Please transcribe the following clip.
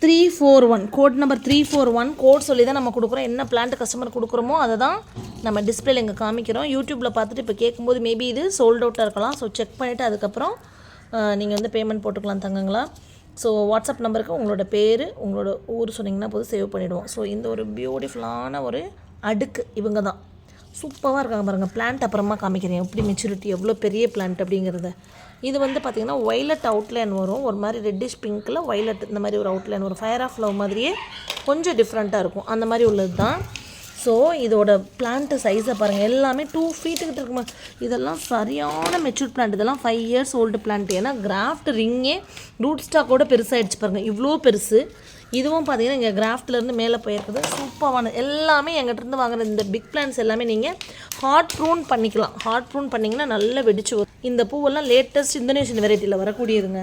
341 code number 341 code சொல்லி தான் நம்ம கொடுக்குறோம். என்ன பிளான்ட் கஸ்டமர் கொடுக்குறோமோ அதை தான் நம்ம டிஸ்பிளேல இங்கே காமிக்கிறோம். யூடியூப்பில் பார்த்துட்டு இப்போ கேட்கும்போது மேபி இது சோல்ட் அவுட்டாக இருக்கலாம். ஸோ செக் பண்ணிவிட்டு அதுக்கப்புறம் நீங்கள் வந்து பேமெண்ட் போட்டுக்கலாம் தங்கங்களா. ஸோ வாட்ஸ்அப் நம்பருக்கு உங்களோட பேர் உங்களோட ஊர் சொன்னிங்கன்னா போது சேவ் பண்ணிவிடுவோம். ஸோ இந்த ஒரு பியூட்டிஃபுல்லான ஒரு அடுக்கு இவங்க தான் சூப்பராக இருக்காங்க பாருங்கள். பிளான்ட் அப்புறமா காமிக்கிறேன் எப்படி மெச்சூரிட்டி எவ்வளோ பெரிய பிளான்ட் அப்படிங்கிறத. இது வந்து பார்த்திங்கன்னா ஒய்லட் அவுட்லைன் வரும், ஒரு மாதிரி ரெட்டிஷ் பிங்க்கில் ஒய்லட் இந்த மாதிரி ஒரு அவுட்லைன் வரும். ஃபயர் ஆஃப் லவ் மாதிரியே கொஞ்சம் டிஃப்ரெண்ட்டாக இருக்கும், அந்த மாதிரி உள்ளது தான். ஸோ இதோட பிளான்ட்டு சைஸை பாருங்கள், எல்லாமே 2 ஃபீட்டுக்கிட்ட இருக்குமா. இதெல்லாம் சரியான மெச்சூர்ட் பிளான்ட். இதெல்லாம் 5 இயர்ஸ் ஓல்டு பிளான்ட். ஏன்னா கிராஃப்ட் ரிங்கே ரூட் ஸ்டாக்கோட பெருசாகிடுச்சு பாருங்கள், இவ்வளோ பெருசு. இதுவும் பார்த்தீங்கன்னா இங்கே கிராஃப்ட்லேருந்து மேலே போயிருக்குது. சூப்பரான எல்லாமே எங்கிட்டருந்து வாங்குற இந்த பிக் பிளான்ஸ் எல்லாமே நீங்கள் ஹாட் ப்ரூன் பண்ணிக்கலாம். ஹாட் ப்ரூன் பண்ணிங்கன்னா நல்லா வெடிச்சு வரும். இந்த பூவெல்லாம் லேட்டஸ்ட் இந்தோனேஷியன் வெரைட்டியில் வரக்கூடியதுங்க.